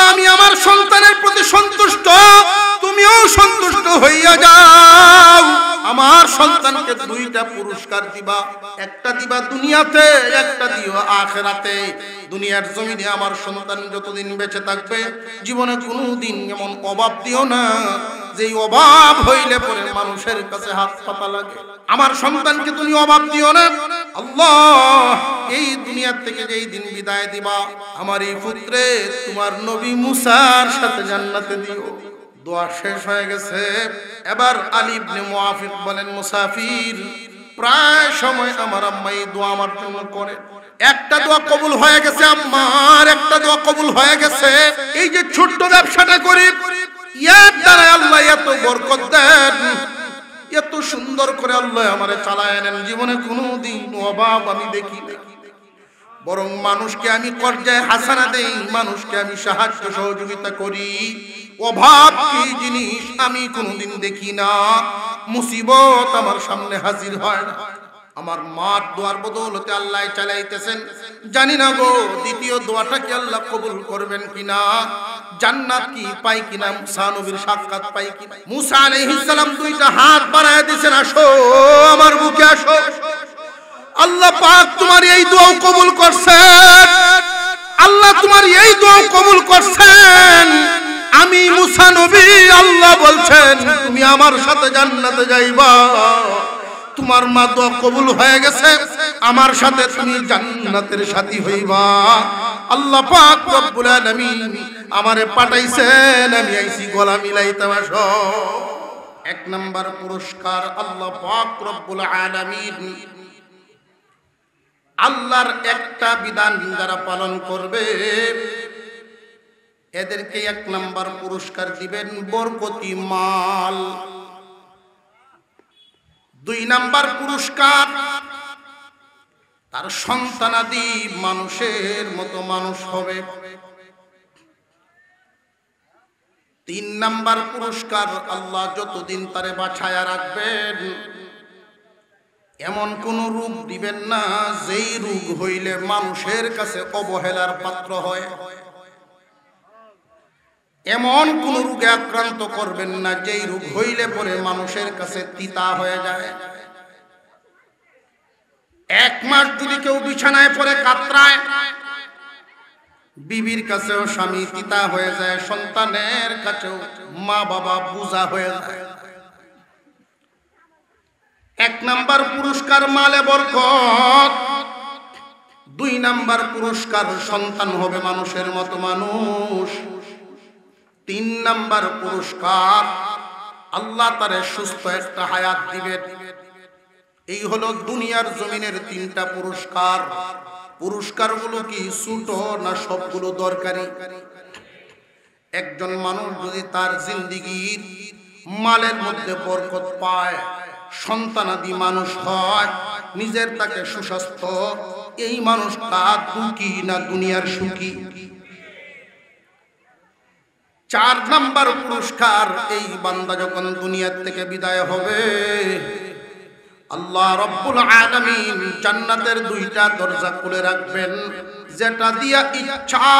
আমি আমার সন্তানের প্রতি সন্তুষ্ট, তুমিও সন্তুষ্ট হইয়া যাও। আমার সন্তানকে দুইটা পুরস্কার দিবা, একটা দিবা দুনিয়াতে, একটা দিও আখিরাতে। দুনিয়ার জমিনে আমার সন্তান যতদিন বেঁচে থাকবে জীবনে কোনোদিন এমন অভাব দিও না যেই অভাব হইলে পরে মানুষের কাছে হাত পাতা লাগে। আমার সন্তানকে তুমি অভাব দিও না আল্লাহ। এই দুনিয়া থেকে যেই দিন বিদায় দিবা আমার এই পুত্রে তোমার নবী মুসার সাথে জান্নাতে দিও। দোয়া শেষ হয়ে গেছে। এবার আলী ইবনে মুআফিক বলেন, মুসাফির প্রায় সময় আমার আম্মা এই দোয়া আমার জন্য করে। একটা দোয়া কবুল হয়ে গেছে আম্মার, একটা দোয়া কবুল হয়ে গেছে। এই যে ছোট্ট ব্যবসাটা করি, এর দ্বারা আল্লাহ এত বরকত দেন, এত সুন্দর করে আল্লাহ আমারে চালায় নেন। জীবনে কোনোদিন অভাব আমি দেখি না, বরং মানুষকে আমি পর্যায়ে হাসানা দেই, মানুষকে আমি সাহায্য সহযোগিতা করি। অভাব কি জিনিস আমি কোনোদিন দেখি না। মুসিবত আমার সামনে হাজির হয় না। আমার মার দোয়ার বদৌলতে আল্লাহ চালাইতেছেন। জানি না গো দ্বিতীয় দোয়াটা কি আল্লাহ কবুল করবেন কিনা, জান্নাত কি পাই কিনা, মুসা নবীর সাক্ষাৎ পাই কিনা। মুসা আলাইহিস সালাম দুইটা হাত বাড়ায় দিয়েছেন, আসো আমার বুকে আসো। আল্লাহ পাক তোমার এই দোয়া কবুল করছেন, আল্লাহ তোমার এই দোয়া কবুল করছেন। আমি মুসা নবী, আল্লাহ বলছেন তুমি আমার সাথে জান্নাতে যাইবা। তোমার মা দোয়া কবুল হয়ে গেছে, আমার সাথে তুমি জান্নাতের সাথী হইবা। আল্লাহ পাক রব্বুল আলামিন আমারে পাঠাইছেন, আমি আইছি গলা মিলাইতে। আসো। এক নাম্বার পুরস্কার আল্লাহ পাক রব্বুল আলামিন আল্লাহর একটা বিধান যারা পালন করবে এদেরকে এক নাম্বার পুরস্কার দিবেন বরকতি মাল। দুই নাম্বার পুরস্কার তার সন্তানাদি মানুষের মতো মানুষ হবে। তিন নাম্বার পুরস্কার আল্লাহ যতদিন তারে বাঁচায়া রাখবেন এমন কোন রোগ দিবেন না যেই রোগ হইলে মানুষের কাছে অবহেলার পাত্র হয়। এমন কোন রোগে আক্রান্ত করবেন না যেই রোগ হইলে পরে মানুষের কাছে তিতা হয়ে যায়। এক মাস যদি কেউ বিছানায় পড়ে কাতরায়, বিবির কাছেও স্বামী তিতা হয়ে যায়, সন্তানের কাছেও মা বাবা বোঝা হয়ে যায়। এক নাম্বার পুরস্কার মালে বরকত, দুই নাম্বার পুরস্কার সন্তান হবে মানুষের মতো মানুষ, তিন নাম্বার পুরস্কার আল্লাহ তারে সুস্থ একটা হায়াত দিবেন। এই হলো দুনিয়ার জমিনের তিনটা পুরস্কার। পুরস্কারগুলো কি ছোট না সবগুলো দরকারি? একজন মানুষ যদি তার জিন্দেগীর মালের মধ্যে বরকত পায়, সন্তানাদি মানুষ হয়, নিজের তাকে সুস্বাস্থ্য, এই মানুষটা দুঃখী না দুনিয়ার সুখী? চার নাম্বার পুরস্কার এই বান্দা যখন দুনিয়া থেকে বিদায় হবে আল্লাহ রব্বুল আলামিন জান্নাতের দুইটা দরজা খুলে রাখবেন, যেটা দিয়া ইচ্ছা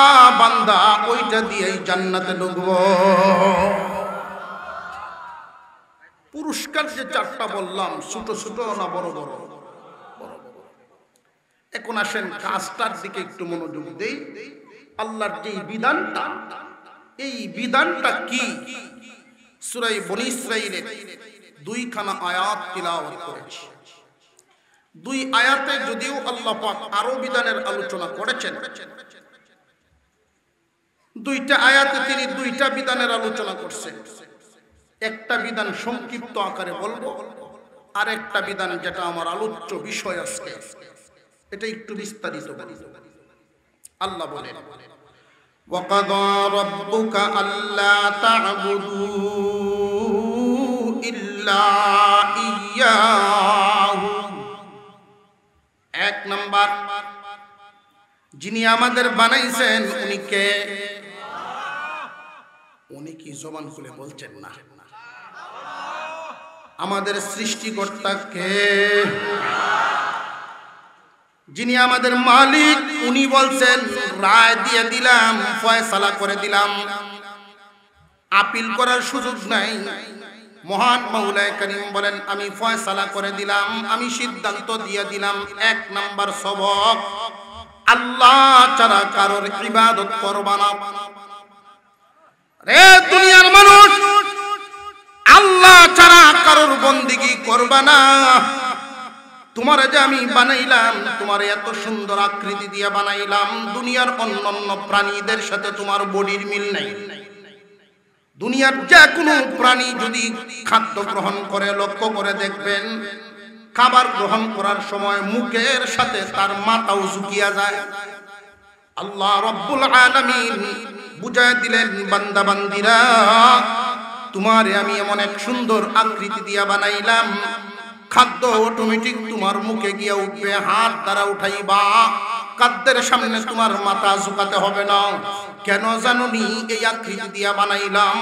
বান্দা ওইটা দিয়েই জান্নাতে ঢুকবো। পুরস্কার যে চারটা বললাম ছোট ছোট না বড় বড়? এখন আসেন কাজটার দিকে একটু মনোযোগ দেই। আল্লাহর যে বিধানটা, এই বিধানটা কি? সূরা বনী ইসরাঈলের দুইখানা আয়াত তিলাওয়াত করেছি। দুই আয়াতে যদিও আল্লাহ পাক আরো বিধানের আলোচনা করেছেন, দুইটা আয়াতে তিনি দুইটা বিধানের আলোচনা করছেন। একটা বিধান সংক্ষিপ্ত আকারে বলবো, আর একটা বিধান যেটা আমার আলোচ্য বিষয় আজকে এটা একটু বিস্তারিত বলবো। আল্লাহ বলেন, وَقَضَى رَبُّكَ أَلَّا تَعْبُدُوا إِلَّا إِيَّاهُ। এক নাম্বার, যিনি আমাদের বানাইছেন উনি কে? উনি কি জবান খুলে বলছেন না? আমাদের সৃষ্টিকর্তা কে? যিনি আমাদের মালিক, উনি বলছেন রায় দিয়ে দিলাম, ফয়সালা করে দিলাম, আপিল করার সুযোগ নাই। মহান মাওলায়ে কারীম বলেন আমি ফয়সালা করে দিলাম, আমি সিদ্ধান্ত দিয়ে দিলাম। এক নাম্বার সবক, আল্লাহ ছাড়া কারোর ইবাদত করবা না। রে দুনিয়ার মানুষ, আল্লাহ ছাড়া কারোর বন্দেগী করবা না। তোমার যে আমি বানাইলাম, তোমার এত সুন্দর আকৃতি দিয়ে বানাইলাম, দুনিয়ার অন্যান্য প্রাণীদের সাথে তোমার বডির মিল নাই। দুনিয়ার যে কোনো প্রাণী যদি খাদ্য গ্রহণ করে, লক্ষ্য করে দেখবেন খাবার গ্রহণ করার সময় মুখের সাথে তার মাথাও ঝুঁকিয়া যায়। আল্লাহ রাব্বুল আলামিন বুঝায় দিলেন, বান্দা বান্দিরা, তোমারে আমি এমন এক সুন্দর আকৃতি দিয়া বানাইলাম, খাদ্য অটোমেটিক তোমার মুখে গিয়া উঠবে, হাত দ্বারা উঠাইবা, খাদ্যের সামনে তোমার মাথা ঝুঁকাতে হবে না। কেন জানোনি? এই আকৃতি দিয়া বানাইলাম।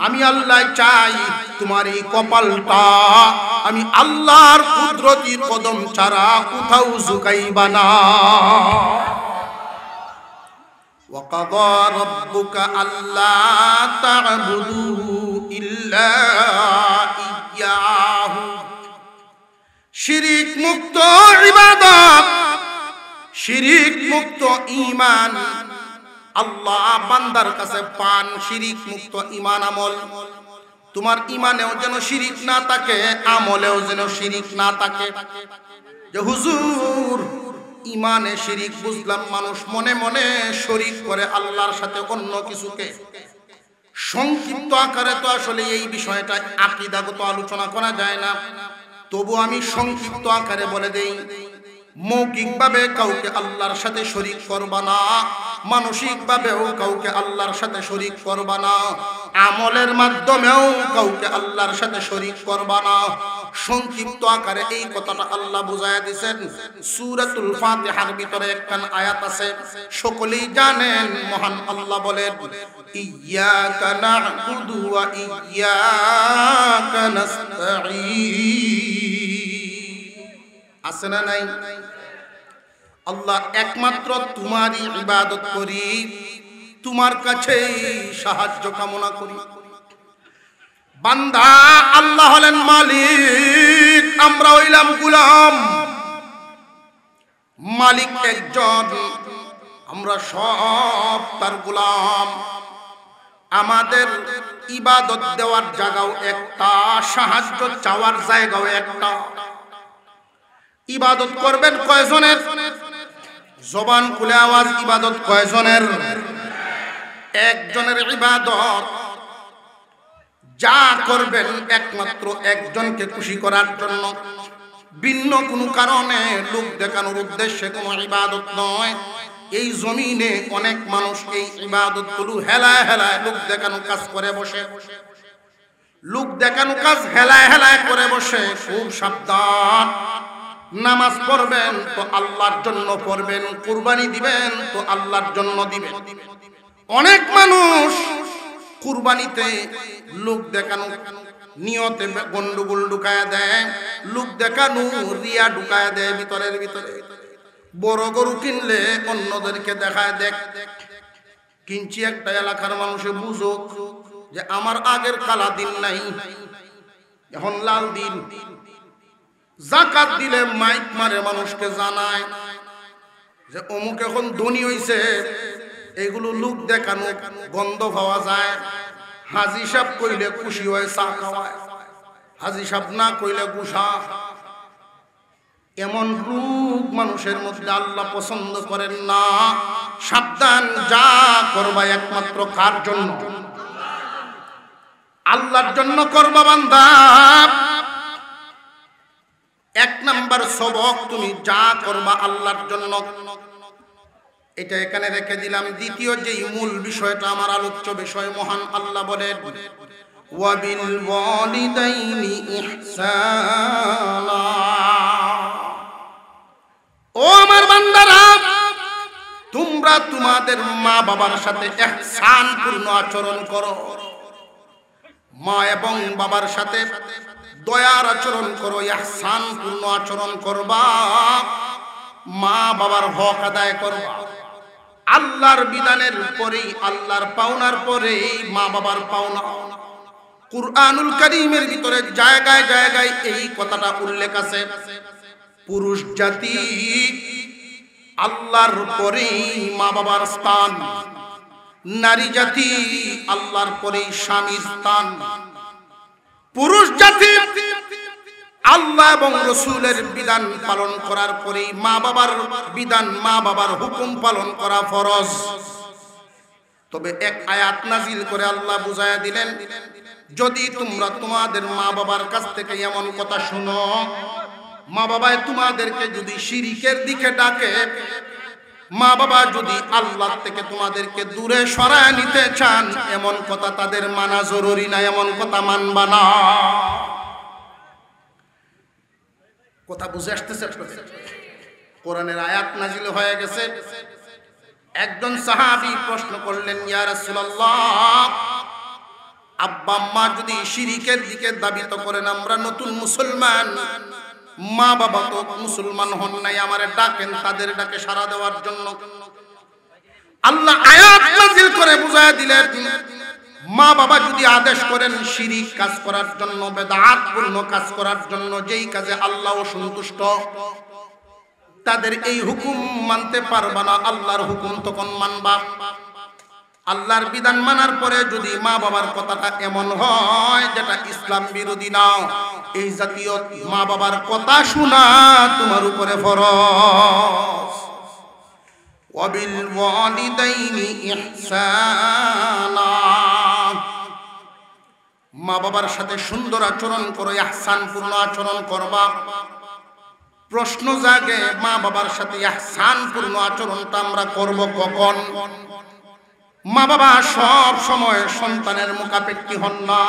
আমি আল্লাহ চাই তোমার এই কপালটা আমি আল্লাহর কুদরতি কদম ছাড়া কোথাও ঝুঁকাইবা না। وَقَضَى رَبُّكَ أَلَّا تَعْبُدُوا إِلَّا إِيَّاهُ। শিরিক মুক্ত ইবাদত, শিরিক মুক্ত ঈমান আল্লাহ বান্দার কাছে পান। শিরিক মুক্ত ঈমান আমল, তোমার ঈমানেও যেন শিরিক না থাকে, আমলেও যেন শিরিক না থাকে। যে হুজুর ঈমানে শিরিক বুঝলাম, মানুষ মনে মনে শরীক করে আল্লাহর সাথে অন্য কিছুকে। সংক্ষিপ্ত আকারে তো আসলে এই বিষয়টা আকীদাগত আলোচনা করা যায় না, তবু আমি সংক্ষিপ্ত আকারে বলে দেই। মৌখিকভাবে কাউকে আল্লাহর সাথে শরীক করবা না, মানসিকভাবেও কাউকে আল্লাহর সাথে শরীক করবা না, আমলের মাধ্যমেও কাউকে আল্লাহর সাথে শরীক করবা না। সংক্ষিপ্ত আকারে এই কথাটা আল্লাহ বুঝায়া দিয়েছেন। সূরাতুল ফাতিহার ভিতরে একখান আয়াত আছে, সকলেই জানেন। মহান আল্লাহ বলেন, ইয়্যাকা না'বুদু ওয়া ইয়্যাকা নাস্তাঈন। আছে না নাই? আল্লাহ একমাত্র তোমারই ইবাদত করি, তোমার কাছেই সাহায্য কামনা করি। বান্দা, আল্লাহ হলেন মালিক, আমরা হইলাম গোলাম। মালিক একজন, আমরা সব তার গোলাম। আমাদের ইবাদত দেওয়ার জায়গাও একটা, সাহায্য চাওয়ার জায়গাও একটা। ইবাদত করবেন কয়জনের? জবান খুলে আওয়াজ, ইবাদত কয়জনের? একজনের ইবাদত। যা করবেন একমাত্র একজনকে খুশি করার জন্য, ভিন্ন কোনো কারণে লোক দেখানোর উদ্দেশ্যে কোনো ইবাদত নয়। এই জমিনে অনেক মানুষ এই ইবাদতগুলো হেলায় হেলায় লোক দেখানো কাজ করে বসে। লোক দেখানো কাজ হেলায় হেলায় করে বসে। খুব সাবধান। নামাজ পড়বেন তো আল্লাহর জন্য পড়বেন, কুরবানি দিবেন তো আল্লাহর জন্য দিবেন। অনেক মানুষ কুরবানিতে লোক দেখানো নিয়তে গন্ডগোল ঢুকায়া দেয়, লোক দেখানো রিয়া ঢুকায়া দেয় ভিতরের ভিতরে। বড় গরু কিনলে অন্যদেরকে দেখায়, দেখ কিনছি। একটা এলাকার মানুষে বুঝুক যে আমার আগের কালা দিন নাই, এখন লাল দিন। যাকাত দিলে মাইক মারে, মানুষকে জানায় যে অমুক এখন ধনী হইছে। এগুলো লোক দেখানো, গন্ধ পাওয়া যায়। হাজি সাহেব কইলে খুশি হয়, চা খাওয়ায়। হাজি সাহেব না কইলে গুসা। এমন রূপ মানুষের মধ্যে আল্লাহ পছন্দ করেন না। সাবধান, যা করবা একমাত্র কার জন্য? আল্লাহর জন্য করবা বান্দা। এক নাম্বার সবক, তুমি যা করবা আল্লাহর জন্য। এটা এখানে রেখে দিলাম। দ্বিতীয় যেই মূল বিষয়টা আমার আলোচ্য বিষয়, মহান আল্লাহ বলেন, ওয়াবিল ওয়ালিদাইনি ইহসানা। ও আমার বান্দারা, তোমরা তোমাদের মা বাবার সাথে ইহসানপূর্ণ আচরণ করো। মা এবং বাবার সাথে দয়ার আচরণ করো, ইহসানপূর্ণ আচরণ করবা। মা বাবার হক আদায় করবা। আল্লাহর বিধানের পরেই, আল্লাহর পাওনার পরেই মা বাবার পাওনা। কুরআনুল কারীমের ভিতরে জায়গায় জায়গায় এই কথাটা উল্লেখ আছে। পুরুষ জাতি আল্লাহর পরেই মা বাবার স্থান, নারী জাতি আল্লাহর পরেই স্বামীর স্থান। পুরুষ জাতি আল্লাহ এবং রাসূলের বিধান পালন করার পরেই মা বাবার বিধান, মা বাবার হুকুম পালন করা ফরজ। তবে এক আয়াত নাজিল করে আল্লাহ বুঝায়া দিলেন, যদি তোমরা তোমাদের মা বাবার কাছ থেকে এমন কথা শুনো, মা বাবায় তোমাদেরকে যদি শিরিকের দিকে ডাকে, মা বাবা যদি আল্লাহ থেকে তোমাদেরকে দূরে সরায় নিতে চান, এমন কথা তাদের মানা জরুরি না, এমন কথা মানবা না। কথা বুঝে আসতেছে? কোরআনের আয়াত নাজিল হয়ে গেছে। একজন সাহাবী প্রশ্ন করলেন, ইয়া রাসূলুল্লাহ, আব্বা আম্মা যদি শিরিকের দিকে দাবিত করেন, আমরা নতুন মুসলমান, মা বাবা তো মুসলমান হন নাই, আমারে ডাকেন তাদের ডাকে সাড়া দেওয়ার জন্য। আল্লাহ আয়াত নাযিল করে বুঝায়া দিলেন, মা বাবা যদি আদেশ করেন শিরিক কাজ করার জন্য, বেদাতপূর্ণ কাজ করার জন্য, যেই কাজে আল্লাহ অসন্তুষ্ট, তাদের এই হুকুম মানতে পারবা না, আল্লাহর হুকুম তখন মানবা। আল্লাহর বিধান মানার পরে যদি মা বাবার কথাটা এমন হয় যেটা ইসলাম বিরোধী না, এই জাতীয় মা বাবার কথা শোনা তোমার উপরে ফরজ। ওয়াবিল ওয়ালিদাইনি ইহসানা, মা বাবার সাথে সুন্দর আচরণ করো, ইহসানপূর্ণ আচরণ করবা। প্রশ্ন জাগে, মা বাবার সাথে ইহসানপূর্ণ আচরণটা আমরা করব কখন? মা বাবা সব সময় সন্তানের মুখাপেক্ষী হন না।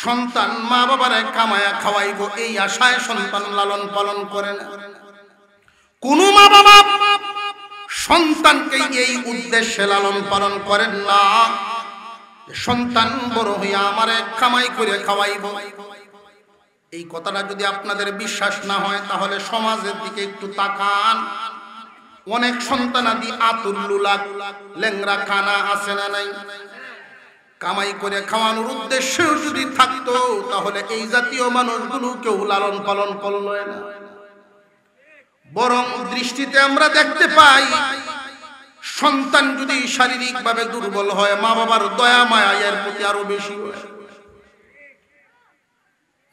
সন্তান মা বাবারে কামায়া খাওয়াইব এই আশায় সন্তান লালন পালন করে না। কোন মা বাবা সন্তানকে এই উদ্দেশ্যে লালন পালন করেন না, সন্তান বড় হইয়া আমারে কামাই করে খাওয়াইব। এই কথাটা যদি আপনাদের বিশ্বাস না হয়, তাহলে সমাজের দিকে একটু তাকান। অনেক সন্তানাদি আতুল্লুলা, লেংরা কানা আছে না নাই? কামাই করে খাওয়ানোর উদ্দেশ্যেও যদি থাকতো, তাহলে এই জাতীয় মানুষগুলো কেউ লালন পালন করলো না। বরং দৃষ্টিতে আমরা দেখতে পাই, সন্তান যদি শারীরিকভাবে দুর্বল হয়, মা বাবার দয়া মায়া এর প্রতি আরো বেশি হয়।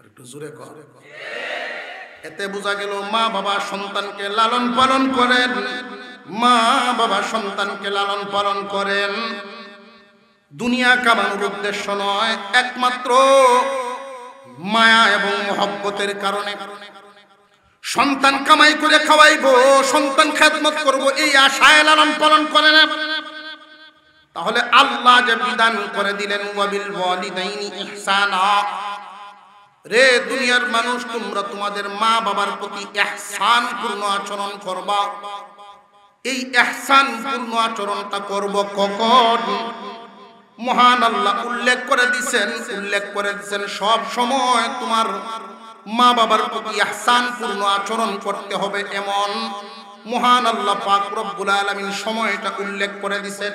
একটু জোরে কর। এতে বোঝা গেল মা বাবা সন্তানকে লালন পালন করেন, মা বাবা সন্তানকে লালন পালন করেন দুনিয়া কামানোর উদ্দেশ্য নয়, একমাত্র মায়া এবং মহব্বতের কারণে। সন্তান কামাই করে খাওয়াইবো, সন্তান খেদমত করব, এই আশায় লালন পালন করে না। তাহলে আল্লাহ যে বিধান করে দিলেন, ওয়াবিল ওয়ালিদাইনি ইহসানা, রে দুনিয়ার মানুষ, তোমরা তোমাদের মা বাবার প্রতি ইহসানপূর্ণ আচরণ করবা। এই ইহসানপূর্ণ আচরণটা করব কখন? মহান আল্লাহ উল্লেখ করে দিয়েছেন সব সময় তোমার মা বাবার প্রতি ইহসানপূর্ণ আচরণ করতে হবে, এমন মহান আল্লাহ পাক রব্বুল আলামিন সময়টা উল্লেখ করে দিয়েছেন।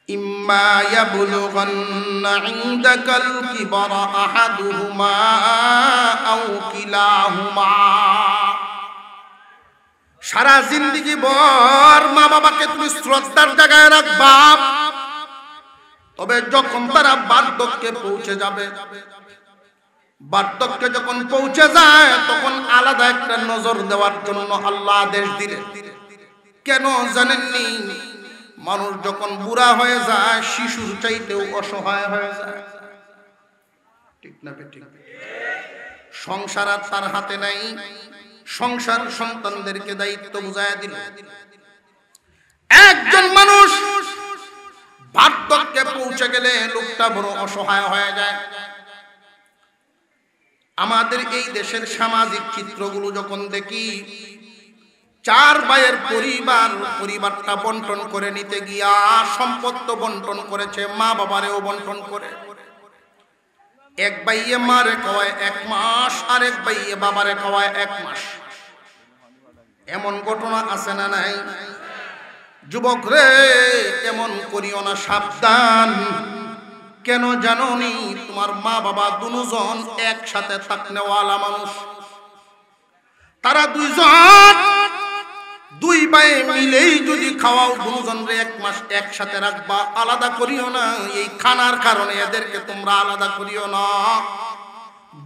ইম্মা ইয়াবলুগান্না ইনদাকাল কিবারা আহাদুহুমা আও কিলাহুমা, সারা জিন্দেগি ভর মা বাবাকে তুমি শ্রদ্ধার জায়গায় রাখবা, তবে যখন তারা বার্ধক্যে পৌঁছে যাবে, বার্ধক্যে যখন পৌঁছে যায়, তখন আলাদা একটা নজর দেওয়ার জন্য আল্লাহ আদেশ দিলেন। কেন জানেননি? মানুষ যখন বুড়া হয়ে যায়, শিশুর চাইতেও অসহায় হয়ে যায়, ঠিক না ঠিক? সংসার আর তার হাতে নাই, সংসার সন্তানদেরকে দায়িত্ব বুঝায় দিল। একজন মানুষ বার্ধক্যে পৌঁছে গেলে লোকটা বড় অসহায় হয়ে যায়। আমাদের এই দেশের সামাজিক চিত্রগুলো যখন দেখি, চার ভাইয়ের পরিবারটা বন্টন করে নিতে গিয়া সম্পদ তো বন্টন করেছে, মা বাবারেও বন্টন করে। এক ভাইয়ে মারে খাওয়ায় 1 মাস, আরেক ভাইয়ে বাবারে খাওয়ায় 1 মাস। এমন ঘটনা আছে না নাই? যুবক রে, এমন করিও না, সাবধান। কেন জানোনি? তোমার মা বাবা দুজন একসাথে থাকনেওয়ালা মানুষ। তারা দুইজন, দুই ভাই মিলেই যদি খাওয়াও, দুজন রে 1 মাস একসাথে রাখবা, আলাদা করিও না। এই খানার কারণে এদেরকে তোমরা আলাদা করিও না।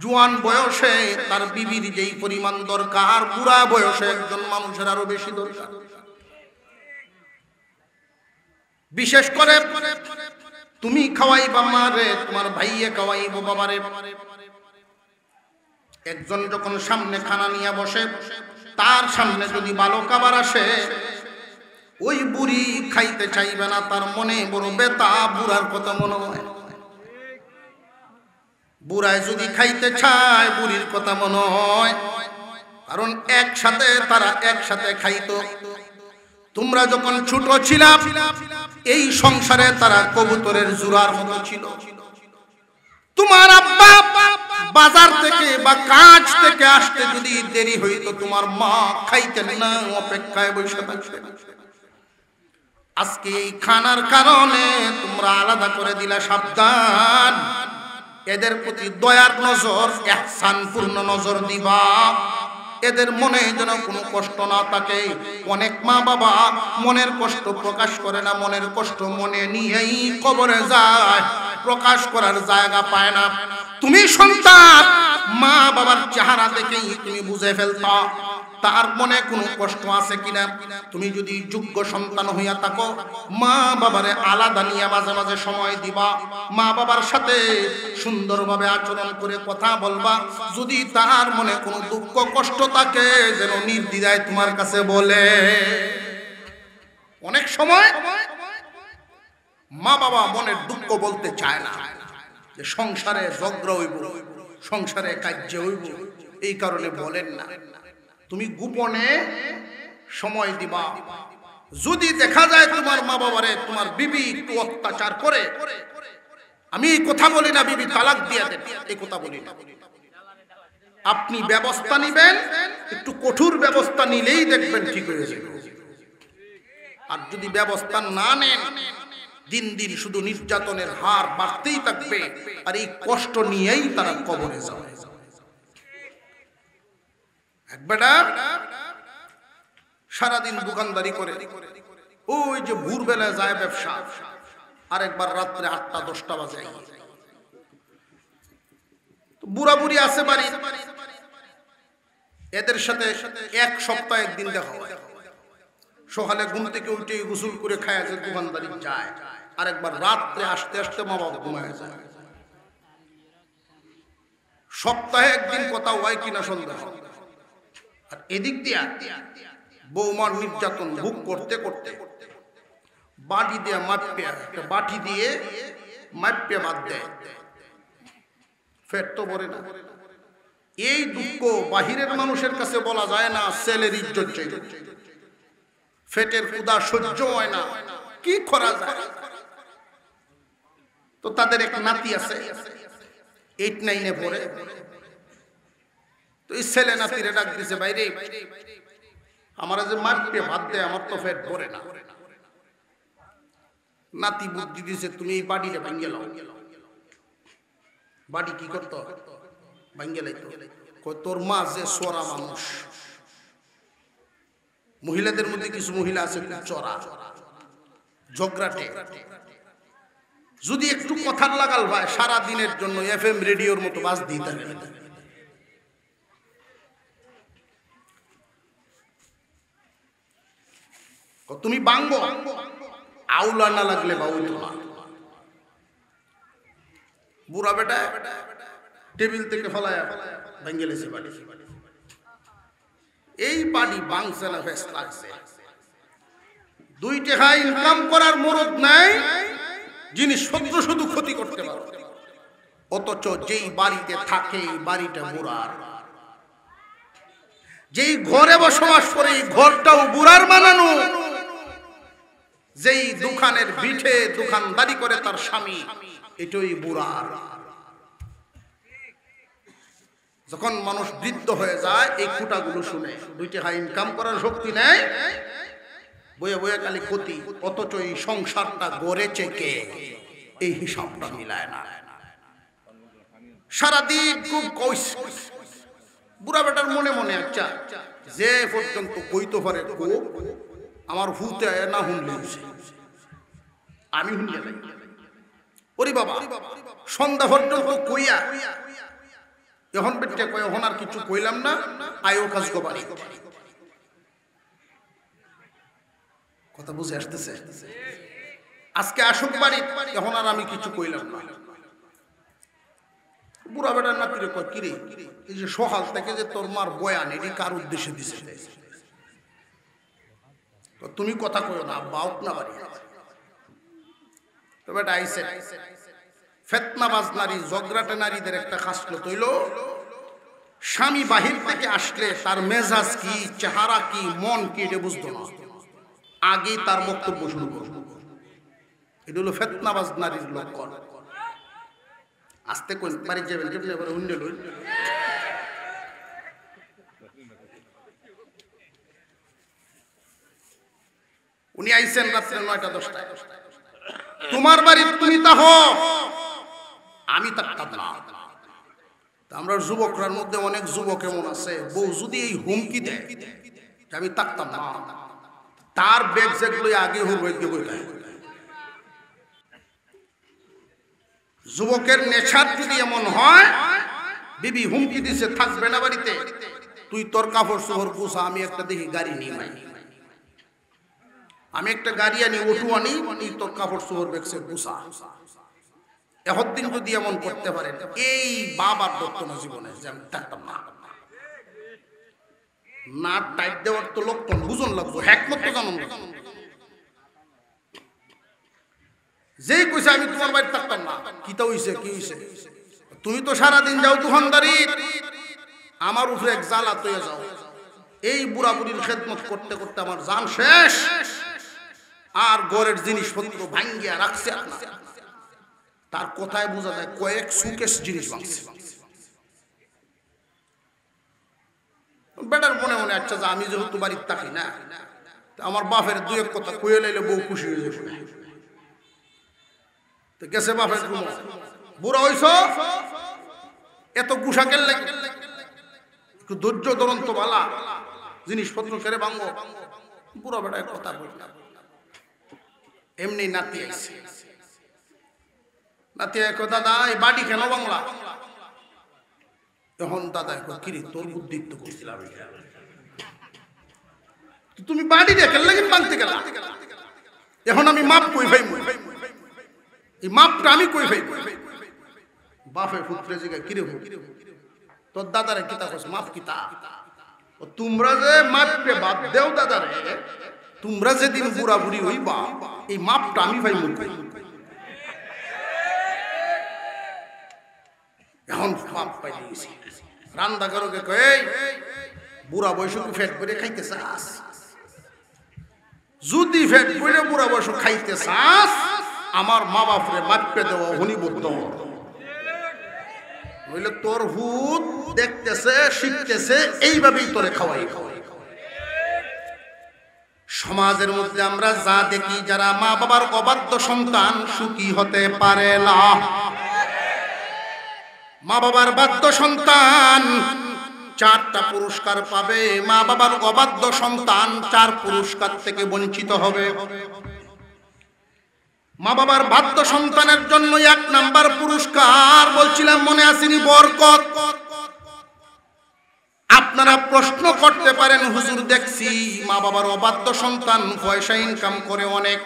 জোয়ান বয়সে তার বিবির যেই পরিমাণ দরকার, বুড়া বয়সে একজন মানুষের আরো বেশি দরকার। বিশেষ করে তুমি খাওয়াইবা মারে, তোমার ভাইয়ে খাওয়াইবো বাবারে। একজন যখন সামনে খানা নিয়ে বসে, তার সামনে যদি ভালো খাবার আসে, ওই বুড়ি খাইতে চাইবে না, তার মনে বড় বেতা, বুড়ার কথা মনে হয়। বুড়ায় যদি খাইতে চায়, বুড়ির কথা মনে হয়। কারণ একসাথে তারা একসাথে খাইতো। তোমরা যখন ছোট ছিলা, এই সংসারে তারা কবুতরের জোড়ার মতো ছিল। তোমার আব্বা বাজার থেকে বা কাজ থেকে আসতে যদি দেরি হইতো, তোমার মা খাইতেন না, অপেক্ষায় বসে থাকতেন। আজকে এই খানার কারণে তোমরা আলাদা করে দিলা। সাবধান, এদের প্রতি দয়ার নজর, ইহসানপূর্ণ নজর দিবা। এদের মনে যেন কোনো কষ্ট না থাকে। অনেক মা বাবা মনের কষ্ট প্রকাশ করে না, মনের কষ্ট মনে নিয়েই কবরে যায়, প্রকাশ করার জায়গা পায় না। তুমি সন্তান, মা বাবার চেহারা দেখেই তুমি বুঝে ফেলতা তার মনে কোনো কষ্ট আছে কিনা। তুমি যদি যোগ্য সন্তান হইয়া থাকো, মা বাবারে আলাদা নিয়ে মাঝে মাঝে সময় দিবা, মা বাবার সাথে সুন্দরভাবে আচরণ করে কথা বলবা। যদি তার মনে কোনো দুঃখ কষ্ট থাকে, যেন নির্দ্বিধায় তোমার কাছে বলে। অনেক সময় মা বাবা মনের দুঃখ বলতে চায় না, যে সংসারে ঝগড়া হইব, সংসারে কার্য হইব, এই কারণে বলেন না। তুমি গোপনে সময় দিবা। যদি দেখা যায় তোমার মা বাবারে তোমার বিবি একটু অত্যাচার করে, আমি এই কথা বলি না বিবি তালাক দিয়ে দেন, এই কথা বলি না। আপনি ব্যবস্থা নিবেন, একটু কঠোর ব্যবস্থা নিলেই দেখবেন ঠিক হয়ে যাবে। আর যদি ব্যবস্থা না নেন, দিন দিন শুধু নির্যাতনের হার বাড়তেই থাকবে, আর এই কষ্ট নিয়েই তারা কবরে যাবে। একবেটা সারাদিন দোকানদারি করে, ওই যে ভোরবেলা যায় ব্যবসা, আরেকবার রাত্রে 8টা-10টা বাজে। বুড়া বুড়ি আছে বাড়ি, এদের সাথে 1 সপ্তাহে 1 দিন দেখা হয়। সকালে ঘুম থেকে উঠে গোসল করে খায় যে দোকানদারি যায়, আরেকবার রাত্রে আসতে আসতে মা বাবা ঘুমায় যায়। সপ্তাহে 1 দিন কথা হয় কিনা সন্দেহ। আর এদিক দিয়া বৌমার নির্যাতন ভোগ করতে করতে বাটি দিয়ে মাপিয়া, বাটি দিয়ে মাপিয়া বাদ দেয়, ফেট তো ভরে না। এই দুঃখ বাহিরের মানুষের কাছে বলা যায় না। ছেলের ইজ্জত চাই, ফেটের ক্ষুধা সহ্য হয় না, কি করা যায়? তো তাদের এক নাতি আছে, 8-9-এ পড়ে। তো এই ছেলে নাতিরে ডাক দিছে, বাইরে আমার যে মাপে ভাত দেয়, আমার তো পেট ভরে না। নাতি বুদ্ধি দিছে, তুমি এই বাড়িটা ভাঙ্গে লাও। বাড়ি কি করতো? ভাঙ্গে লাইতো। তোর মা যে চোরা মানুষ, মহিলাদের মধ্যে কিছু মহিলা আছে চোরা, ঝগড়াটে। যদি একটু কথার লাগাল ভাই, সারা দিনের জন্য FM রেডিওর মতো বাজ দিতে হবে। তুমি বাঙ্গো, আউলা না লাগলে বাউল না। বুড়া বেটা টেবিল থেকে ফলায় ভেঙে লেছে বাড়ি। এই বাড়ি বাংছে না, ফেস লাগছে। 2 টাকা ইনকাম করার মরদ নাই, জিনিসপত্র শুধু ক্ষতি করতে পারে। অথচ যেই বাড়িতে থাকে, এই বাড়িটা বুড়ার। যেই ঘরে বসবাস করে, এই ঘরটাও বুড়ার বানানো। যেই দোকানের বিঠে দোকানদারি করে তার স্বামী, এটাই বুড়ার। যখন মানুষ বৃদ্ধ হয়ে যায় এই কুটাগুলো শুনে, 2 টাকা ইনকাম করার শক্তি নেই, বয়ে বয়ে খালি ক্ষতি, অথচ এই সংসারটা গড়েছে কে, এই হিসাবটা মিলায় না। সারাদিন খুব বুড়া বেটার মনে মনে আচ্ছা যে পর্যন্ত কইতে পারে আমার হুতে না হুনলে আমি হুনলে নাই, ওরে বাবা সন্ধ্যা পর্যন্ত কইয়া এখন বেটে কয় এখন আর কিছু কইলাম না, আয়ো কাজ গো বাড়ি। কথা বুঝে আসতেছে? আজকে আসুক বাড়ি, এখন আর আমি কিছু কইলাম না। বুড়া বেটার নাতিরে কয় কিরে এই যে সকাল থেকে যে তোর মার বয়ান এটি কার উদ্দেশ্যে দিছে? তুমি কথা কইও না, বাউক না বাড়ি। তবে এটা আইসে ফেতনাবাজ নারী, ঝগড়াটে নারীদের একটা খাসলত হইল স্বামী বাহির থেকে আসলে তার মেজাজ কি, চেহারা কি, মন কি এটা বুঝতো না, আগে তার বক্তব্য শুরু করবো। এটা হলো ফেতনাবাজ নারীর লক্ষণ। আস্তে কোন বাড়ি যাবেন কেমনি এবার অন্য লই। উনি আইছেন রাত্রে 9টা 10টায়, তোমার বাড়ি তুমি তাহো, আমি থাকতাম না। আমরা যুবকরার মধ্যে অনেক যুবক এমন আছে, বউ যদি এই হুমকি দেয় আমি থাকতাম না, তার ব্যাগ যেগুলো আগে হইবে। যুবকের নেশার যদি এমন হয়, বিবি হুমকি দিছে থাকবে না বাড়িতে, তুই তোর কাপড় চোপড় গুছা, আমি একটা দেখি গাড়ি নিয়ে ভাই, আমি একটা গাড়ি আনি, অটো আনি, তুই তোর কাপড় চোপড় বেগছে গুছা। এখন দিন যদি এমন করতে পারেন, এই বাবার বর্তমান জীবনে যে আমি থাকতাম না, না টাইট দেওয়ার তো লক্ষণ বুঝন লাগবো, হ্যাকমত তো জানুন। যেই কইছে আমি তোমার বাড়ি থাকতাম না, কিতা হইছে কি হইছে? তুমি তো সারাদিন যাও দোকানদারি, আমার উপরে এক জ্বালা তৈরি যাও। এই বুড়া বুড়ির খেদমত করতে করতে আমার জান শেষ, আর ঘরের জিনিসপত্র ভাঙ্গিয়া রাখছে। তার কথায় বোঝা যায় কয়েক সুকেশ জিনিস ভাঙছে। বেটার মনে মনে আচ্ছা যে আমি যেহেতু বাড়ির থাকি না, আমার বাপের 2 কথা কয়ে লাইলে বউ খুশি হয়ে যাবে। তো গেছে বাপের ঘুমো, বুড়া হইছ এত গুসা কেলে, একটু ধৈর্য ধরন তো বালা, জিনিসপত্র কেড়ে ভাঙবো। বুড়া বেটায় কথা বললাম, এমনি নাতি আইছে, নাতি দাদা এই বাড়ি কেন বাংলা? এখন দাদা কিরে তোর বুদ্ধি তো করছিলাম, তুমি বাড়ি দেখে লাগে ভাঙতে গেলা, এখন আমি মাপ কই ভাই, এই মাপটা আমি কই ভাই। বাপে পুত্রে জিগা কিরে তোর দাদারে কিতা কইছ মাপ কিতা? তোমরা যে মাপকে বাদ দেও দাদারে, তোমরা যেদিন বুড়া বুড়ি হইবা এই মাপটা আমি ভাই মুখ। এখন মাপ পাই দিয়েছি, রান্না করোকে কই বুড়া বয়স ফেট করে খাইতে চাস? যদি ফেট করে বুড়া বয়স খাইতে চাস, আমার মা বাপরে মাপে দেওয়া হনিবদ্ধ হইলে তোর হুত দেখতেছে শিখতেছে, এইভাবেই তোরে খাওয়াই। সমাজের মধ্যে আমরা যা দেখি, যারা মা বাবার অবাধ্য সন্তান সুখী হতে পারে না। মা বাবার বাধ্য সন্তান 4টা পুরস্কার পাবে, মা বাবার অবাধ্য সন্তান 4 পুরস্কার থেকে বঞ্চিত হবে। মা বাবার বাধ্য সন্তানের জন্য 1 নাম্বার পুরস্কার বলছিলাম, মনে আসেনি? বরকত। আপনারা প্রশ্ন করতে পারেন, হুজুর দেখছি মা বাবার অবাধ্য সন্তান পয়সা ইনকাম করে অনেক,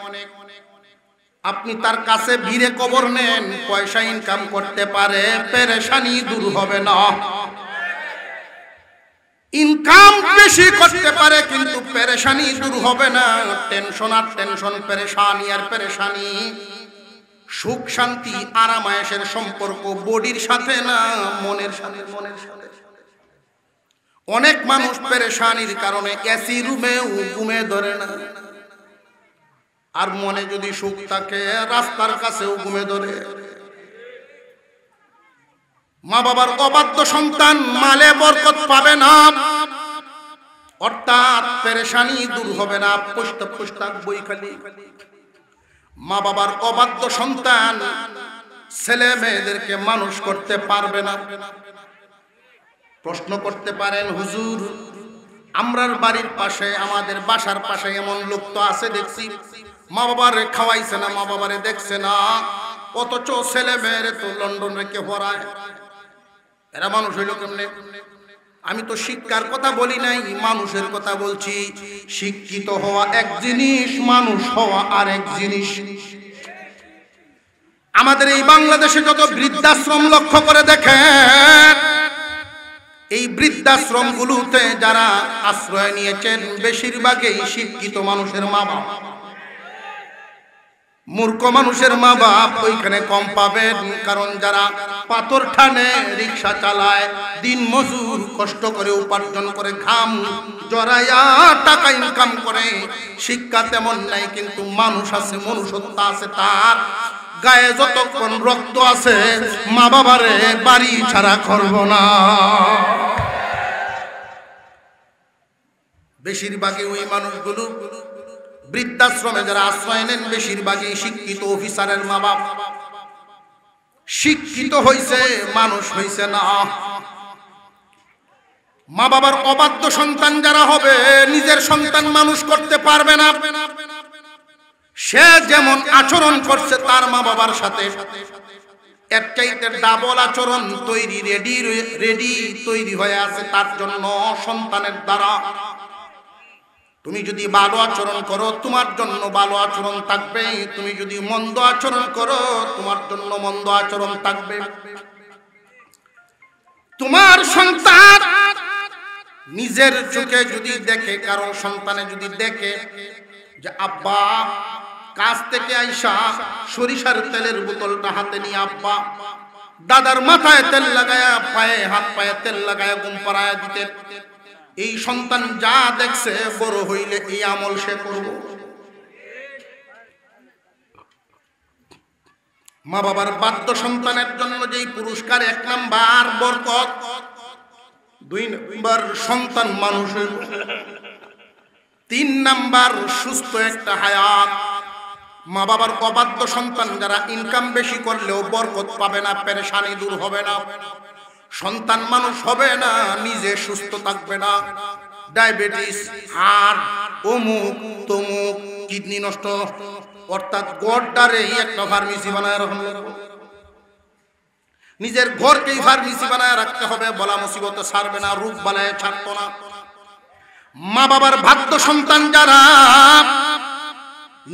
আপনি তার কাছে ভিড়ে কবর নেন, পয়সা ইনকাম করতে পারে, পেরেশানি দূর হবে না। ইনকাম বেশি করতে পারে কিন্তু পেরেশানি দূর হবে না। টেনশন আর টেনশন, পেরেশানি আর পেরেশানি। সুখ শান্তি আরাম আয়েশের সম্পর্ক বডির সাথে না, মনের সাথে। অনেক মানুষ পেরেশানির কারণে এসি রুমেও ঘুমে ধরে না, আর মনে যদি সুখ থাকে রাস্তার কাছেও ঘুমে ধরে। মা বাবার অবাধ্য সন্তান মালে বরকত পাবে না, অর্থাৎ পেরেশানি দূর হবে না, পুস্তক বই খালি। মা বাবার অবাধ্য সন্তান ছেলে মেয়েদেরকে মানুষ করতে পারবে না। প্রশ্ন করতে পারেন, হুজুর আমরার বাড়ির পাশে, আমাদের বাসার পাশে এমন লোক তো আছে দেখছি, মা বাবারে খাওয়াইছে না, মা বাবারে দেখছে না, অথচ ছেলে মেয়েরে তো লন্ডন রেখে পড়ায়, এরা মানুষ হইল কেমনে? আমি তো শিক্ষার কথা বলি নাই, মানুষের কথা বলছি। শিক্ষিত হওয়া এক জিনিস, মানুষ হওয়া আরেক জিনিস। আমাদের এই বাংলাদেশে যত বৃদ্ধাশ্রম লক্ষ্য করে দেখেন, এই বৃদ্ধাশ্রমগুলোতে যারা আশ্রয় নিয়েছেন বেশিরভাগই শিক্ষিত মানুষের মা বাপ। মূর্খ মানুষের মা বাপ ওইখানে কম পাবেন, কারণ যারা পাথর টানে, রিক্সা চালায়, দিন মজুর, কষ্ট করে উপার্জন করে, ঘাম জড়াইয়া টাকা ইনকাম করে, শিক্ষা তেমন নাই, কিন্তু মানুষ আছে, মনুষ্যত্ব আছে, তার গায়ে যতক্ষণ রক্ত আছে মা বাবারে বাড়ি ছাড়া করব না। বেশিরভাগই ওই মানুষগুলো বৃদ্ধাশ্রমে যারা আশ্রয় নেন, বেশিরভাগই শিক্ষিত অফিসারের মা বাপ। শিক্ষিত হইছে, মানুষ হইছে না। মা বাবার অবাধ্য সন্তান যারা হবে, নিজের সন্তান মানুষ করতে পারবে না। সে যেমন আচরণ করছে তার মা বাবার সাথে, এর চাইতে ডাবল আচরণ রেডি তৈরি হয়ে আছে তার জন্য সন্তানের দ্বারা। তুমি যদি ভালো আচরণ করো, তোমার জন্য ভালো আচরণ থাকবে, তুমি যদি মন্দ আচরণ করো, তোমার জন্য মন্দ আচরণ থাকবে। তোমার সন্তান নিজের চোখে যদি দেখে, কারো সন্তানে যদি দেখে যে আব্বা কাজ থেকে আইসা সরিষার তেলের বোতলটা হাতে নিয়ে আব্বা দাদার মাথায় তেল লাগায়া, পায়ে হাত পায়ে তেল লাগায়া ঘুম পাড়ায়া দিতে, এই সন্তান যা দেখছে বড় হইলে এই আমল সে করব। মা বাবার বাধ্য সন্তানের জন্য যেই পুরস্কার, 1 নাম্বার বরকত, 2 নাম্বার সন্তান মানুষ, 3 নাম্বার সুস্থ একটা হায়াত। মা বাবার অবাধ্য সন্তান যারা ইনকাম বেশি করলেও বরকত পাবে না, পেরেশানি দূর হবে না, সন্তান মানুষ হবে না, নিজে সুস্থ থাকবে না, ডায়াবেটিস, হার্ট, অমুক তমুক, কিডনি নষ্ট, অর্থাৎ গড়টারে একটা ফার্মেসি বানায় রাখতে হবে, নিজের ঘরকেই ফার্মেসি বানায় রাখতে হবে, বলা মুসিবত ছাড়বে না, রোগ বালায় ছাড়তো না। মা বাবার বাধ্য সন্তান যারা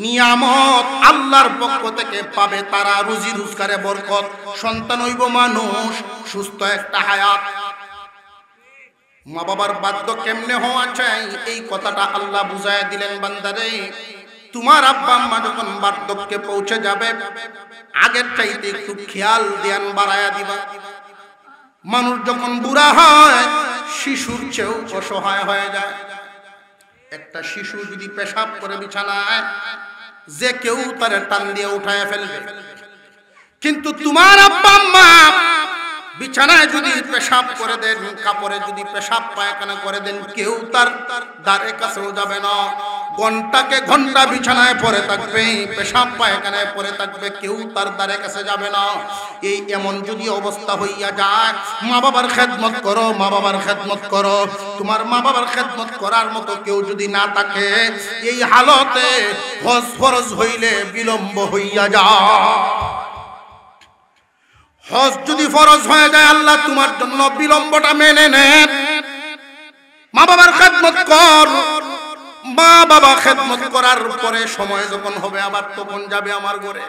নিয়ামত আল্লাহর পক্ষ থেকে পাবে, তারা রুজি রোজগারে বরকত, সন্তান হইব মানুষ, সুস্থ একটা হায়াত। মা বাবার বাধ্য কেমনে হওয়া চাই, এই কথাটা আল্লাহ বুঝায় দিলেন, বান্দারে তোমার আব্বা আম্মা যখন বার্ধক্যে পৌঁছে যাবে, আগের চাইতে একটু খেয়াল ধ্যান বাড়ায়া দিবা। মানুষ যখন বুড়া হয়, শিশুর চেয়েও অসহায় হয়ে যায়। একটা শিশু যদি পেশাব করে বিছানায়, যে কেউ তার টান দিয়ে উঠায় ফেলবে, কিন্তু তোমার আব্বা আম্মা বিছানায় যদি পেশাব করে দেন, কাপড়ে যদি পেশাব পায়খানা করে দেন, কেউ তার দ্বারে কাছেও যাবে না, ঘন্টাকে ঘন্টা বিছানায় পড়ে থাকবে, পেশাব পায়খানায় পড়ে থাকবে, কেউ তার দ্বারে কাছে যাবে না। এই এমন যদি অবস্থা হইয়া যায়, মা বাবার খেদমত করো, মা বাবার খেদমত করো। তোমার মা বাবার খেদমত করার মতো কেউ যদি না থাকে, এই হালতে হজ ফরজ হইলে বিলম্ব হইয়া যায়। হজ যদি ফরজ হয়ে যায়, আল্লাহ তোমার জন্য বিলম্বটা মেনে নেন। মা বাবার খেদমত কর, মা বাবা খেদমত করার পরে সময় যখন হবে আবার তখন যাবে আমার ঘরে।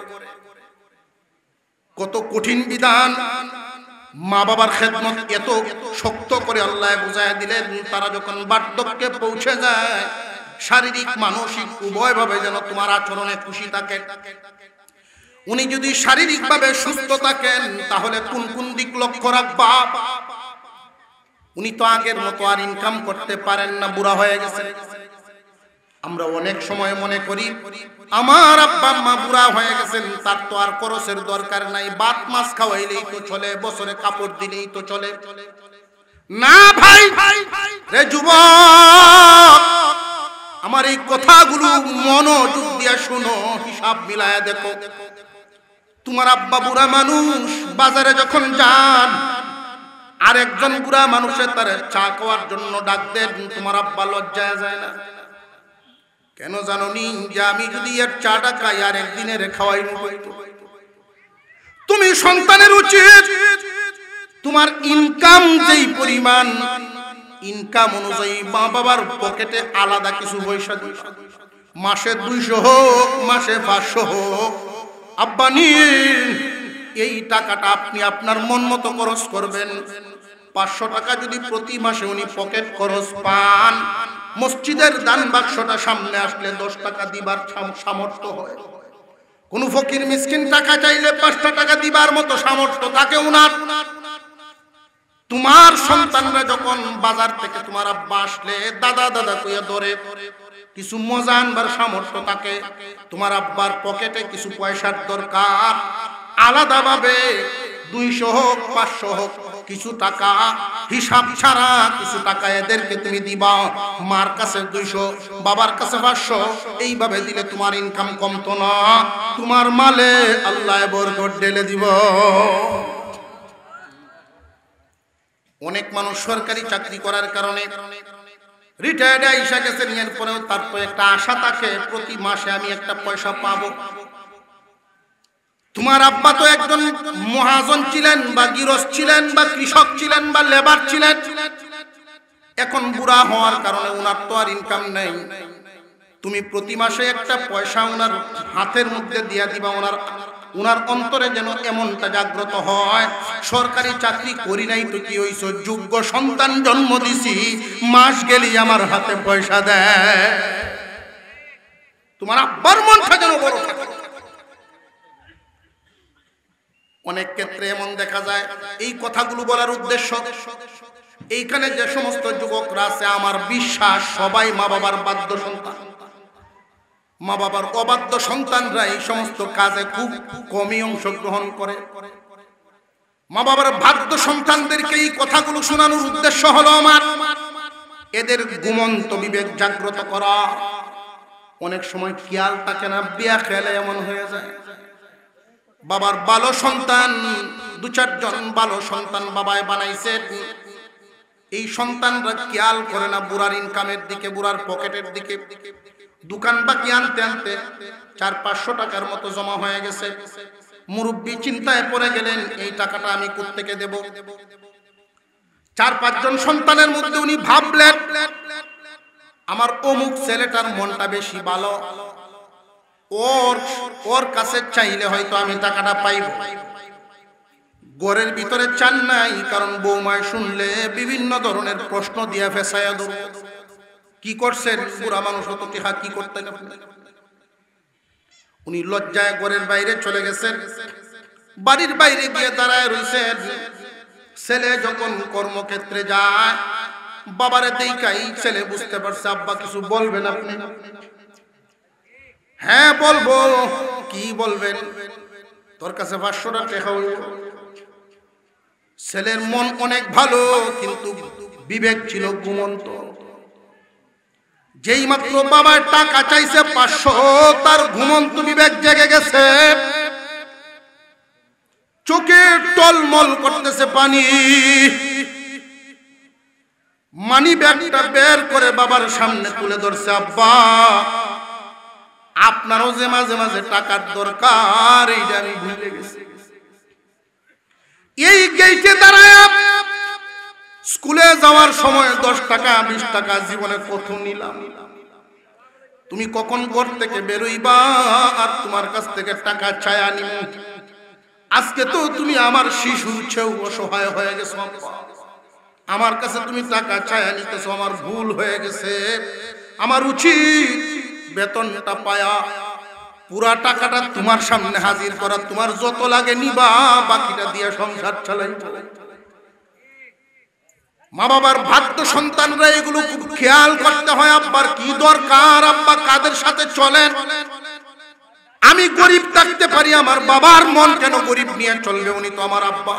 কত কঠিন বিধান। মা বাবার খেদমত এত শক্ত করে আল্লাহ বুঝায় দিলেন, তারা যখন বার্ধক্যে পৌঁছে যায়, শারীরিক মানসিক উভয়ভাবে যেন তোমার আচরণে খুশি থাকে। উনি যদি শারীরিকভাবে সুস্থ থাকেন, তাহলে কোন কোন দিক লক্ষ্য রাখবা? উনি তো আগের মতো আর ইনকাম করতে পারেন না, বুড়া হয়ে গেছে। আমরা অনেক সময় মনে করি আমার আব্বা আম্মা বুড়া হয়ে গেছেন, তার তো আর খরচের দরকার নাই, ভাত মাছ খাওয়াইলেই তো চলে, বছরে কাপড় দিলেই তো চলে। না ভাই রে যুবক, আমার এই কথাগুলো মনোযোগ দিয়ে শুনো, হিসাব মিলায়া দেখো। তোমার আব্বা বুড়া মানুষ, বাজারে যখন যান আর একজন বুড়া মানুষের তার চা খাওয়ার জন্য ডাক দেন, তোমার আব্বা লজ্জায় যায় না? কেন জানো নি? যে আমি যদি এর চাটা খাই আর একদিনের খাওয়াই হইতো। তুমি সন্তানের উচিত তোমার ইনকাম যেই পরিমাণ, ইনকাম অনুযায়ী মা বাবার পকেটে আলাদা কিছু পয়সা দিও। মাসে 200 হোক, মাসে 500 হোক, আব্বা নিন, এই টাকাটা আপনি আপনার মন মতো খরচ করবেন। 500 টাকা যদি প্রতি মাসে উনি পকেট খরচ পান, মসজিদের দান বাক্সটা সামনে আসলে 10 টাকা দিবার সামর্থ্য হয়। কোন ফকির মিসকিন টাকা চাইলে 5টা টাকা দিবার মতো সামর্থ্য থাকে উনার। তোমার সন্তানরা যখন বাজার থেকে তোমার আব্বা আসলে দাদা দাদা কইয়া ধরে, কিছু মজা আনবার সামর্থ্য থাকে, তোমার আব্বার পকেটে কিছু পয়সার দরকার, আলাদাভাবে 200 হোক 500 হোক কিছু টাকা হিসাব ছাড়া কিছু টাকা এদেরকে তুমি দিবা। মার কাছে 200, বাবার কাছে 500, এইভাবে দিলে তোমার ইনকাম কমতো না, তোমার মালে আল্লাহ বরকত ঢেলে দিব। অনেক মানুষ সরকারি চাকরি করার কারণে রিটায়ার্ড আইসা গেছেন, এরপরেও তার তো একটা আশা থাকে প্রতি মাসে আমি একটা পয়সা পাবো। তোমার আব্বা তো একজন মহাজন ছিলেন বা গৃহস্থ ছিলেন বা কৃষক ছিলেন বা লেবার ছিলেন, এখন বুড়া হওয়ার কারণে উনার তো আর ইনকাম নেই। তুমি প্রতি মাসে একটা পয়সা উনার হাতের মধ্যে দিয়া দিবা, উনার অন্তরে যেন এমনটা জাগ্রত হয়, সরকারি চাকরি করি নাই তো কি হইছে, যোগ্য সন্তান জন্ম দিছি, মাস গেলি আমার হাতে পয়সা দেয়। তোমার আব্বার মনটা যেন বড় থাকে। অনেক ক্ষেত্রে এমন দেখা যায়, এই কথাগুলো বলার উদ্দেশ্য, এইখানে যে সমস্ত যুবকরা আছে আমার বিশ্বাস সবাই মা বাবার বাধ্য সন্তান। মা বাবার অবাধ্য সন্তানরা এই সমস্ত কাজে খুব কমই অংশগ্রহণ করে। মা বাবার বাধ্য সন্তানদেরকে এই কথাগুলো শোনানোর উদ্দেশ্য হলো আমার এদের ঘুমন্ত বিবেক জাগ্রত করা। অনেক সময় খেয়াল থাকে না, বিয়া খেলে এমন হয়ে যায়, বাবার ভালো সন্তান 2-4 জন ভালো সন্তান বাবায় বানাইছে, এই সন্তানরা খেয়াল করে না বুড়ার ইনকামের দিকে, বুড়ার পকেটের দিকে। দোকান বাকি আনতে আনতে 400-500 টাকার মতো জমা হয়ে গেছে। মুরব্বী চিন্তায় পড়ে গেলেন, এই টাকাটা আমি কোত্থেকে দেব। 4-5 জন সন্তানের মধ্যে উনি ভাবলেন, আমার অমুক ছেলেটার মনটা বেশি ভালো, ওর কাছে চাইলে হয়তো আমি টাকাটা পাইব। ঘরের ভিতরে চান নাই, কারণ বৌমায় শুনলে বিভিন্ন ধরনের প্রশ্ন দিয়া ফেসায়া দেব। কি করছেন বুড়া মানুষ, হতো টিহা কি করতেন আপনি? উনি লজ্জায় ঘরের বাইরে চলে গেছেন, বাড়ির বাইরে গিয়ে দাঁড়ায় রইছেন। ছেলে যখন কর্মক্ষেত্রে যায়, বাবারে দেখাই ছেলে বুঝতে পারছে আব্বা কিছু বলবেন আপনি? হ্যাঁ বলবো। কি বলবেন? তোর কাছে 500 টাকা হইল। ছেলের মন অনেক ভালো, কিন্তু বিবেক ছিল ঘুমন্ত। যেই মাত্র বাবার টাকা চাইছে 500, তার ঘুমন্ত বিবেক জেগে গেছে, চোখে টলমল করতেছে পানি। মানি ব্যাগটা বের করে বাবার সামনে তুলে ধরছে, আব্বা আপনারও যে মাঝে মাঝে টাকার দরকার, এইটা আমি ভুলে গেছি। এই গেইটে দাঁড়ায় স্কুলে যাওয়ার সময় 10 টাকা 20 টাকা জীবনে কত নিলাম। তুমি কখন ঘর থেকে বেরোইবা আর তোমার কাছ থেকে টাকা চায়া নিব? আজকে তো তুমি আমার শিশুর চেয়েও অসহায় হয়ে গেছো, আমার কাছে তুমি টাকা চায়া নিতেছো, আমার ভুল হয়ে গেছে। আমার উচিত বেতনটা পায়া পুরা টাকাটা তোমার সামনে হাজির করা, তোমার যত লাগে নিবা, বাকিটা দিয়ে সংসার চালাই। মা বাবার বাধ্য সন্তানরা এগুলো খুব খেয়াল করতে হয়। আব্বার কি দরকার, আব্বা কাদের সাথে চলেন। আমি গরিব থাকতে পারি, আমার বাবার মন কেন গরিব নিয়ে চলবে? উনি তো আমার আব্বা।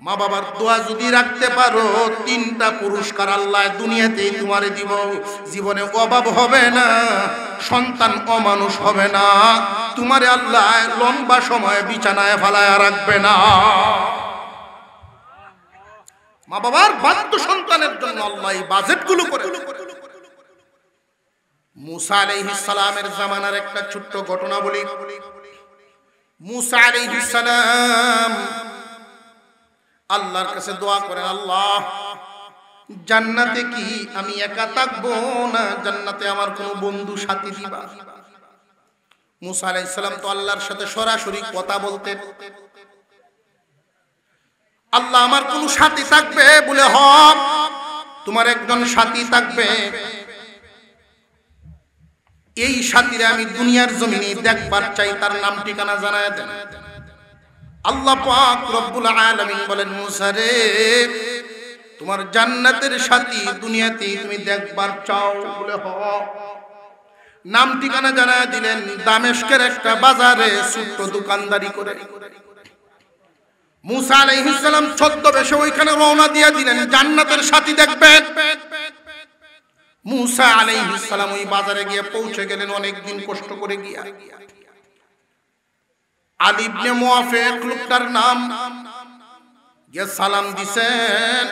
মা বাবার দোয়া যদি রাখতে পারো, 3টা পুরস্কার আল্লাহ দুনিয়াতেই তোমারে দিব। জীবনে অভাব হবে না, সন্তান অমানুষ হবে না, তোমারে আল্লাহ লম্বা সময় বিছানায় ফালায়া রাখবে না। মা বাবার বাধ্য সন্তানের জন্য আল্লাহ এই বাজেটগুলো করে। মুসা আলাইহিস সালামের জামানার একটা ছোট্ট ঘটনা বলি। মুসা আলাইহিস সালাম আল্লাহর কাছে দোয়া করেন, আল্লাহ জান্নাতে কি আমি একা থাকবো না জান্নাতে আমার কোনো বন্ধু সাথী দিবা? মুসা আলাইহিস সালাম তো আল্লাহর সাথে সরাসরি কথা বলতেন। আল্লাহ আমার কোন সাথী থাকবে? বলে হক, তোমার একজন সাথী থাকবে। এই সাথীরে আমি দুনিয়ার জমিনে দেখবার চাই, তার নাম ঠিকানা জানায় দেন। আল্লাহ পাক রব্বুল আলামিন বলেন, মুসা রে, তোমার জান্নাতের সাথী দুনিয়াতে তুমি দেখবার চাও? বলে হক। নাম ঠিকানা জানায় দিলেন। দামেস্কের একটা বাজারে ছোট্ট দোকানদারি করে মুসা আলাইহিস সালাম ছদ্মবেশে ওইখানে রওনা দিয়ে দিলেন, জান্নাতের সাথী দেখবেন। মুসা আলাইহিস সালাম ওই বাজারে গিয়ে পৌঁছে গেলেন অনেকদিন কষ্ট করে গিয়া। আলী ইবনে মুয়াফিক লোকটার নাম, যে সালাম দিছেন।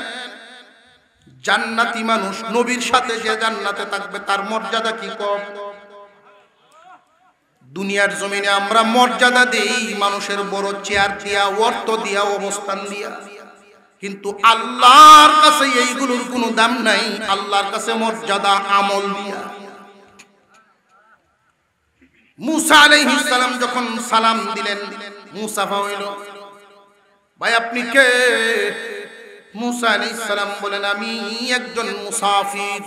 জান্নাতি মানুষ, নবীর সাথে যে জান্নাতে থাকবে তার মর্যাদা কি কম? দুনিয়ার জমিনে আমরা মর্যাদা দেই মানুষের বড় চেয়ার দিয়া, অর্থ দিয়া, অবস্থান দিয়া, কিন্তু আল্লাহর কাছে এইগুলোর কোনো দাম নাই। আল্লাহর কাছে মর্যাদা আমল দিয়া। মুসা আলাইহিস সালাম যখন সালাম দিলেন, মুসাফা হইল, ভাই আপনি কে? মুসা আলাইহিস সালাম বলেন, আমি একজন মুসাফির।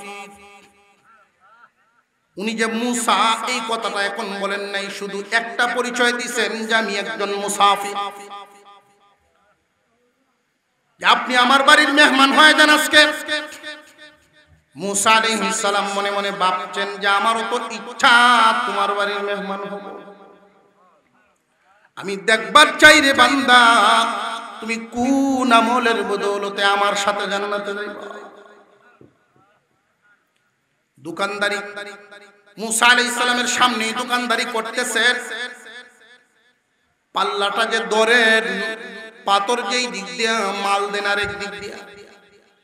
উনি যে মুসা এই কথাটা এখন বলেন নাই, শুধু একটা পরিচয় দিয়েছেন যে আমি একজন মুসাফির। আপনি আমার বাড়ির মেহমান হয়ে যান আজকে। মুসা আলাইহিস সালাম মনে মনে ভাবছেন যে আমারও তো ইচ্ছা তোমার বাড়ির মেহমান হব। আমি দেখবার চাই রে বান্দা, তুমি কোন আমলের বদৌলতে আমার সাথে জান্নাতে যাইবা। দোকানদারি, মুসা আলাইহিস সালামের সামনে দোকানদারি করতেছে। পাল্লাটা যে ধরেন, পাথর যেই দিক দিয়া মাল দেন আর এক দিক দিয়া,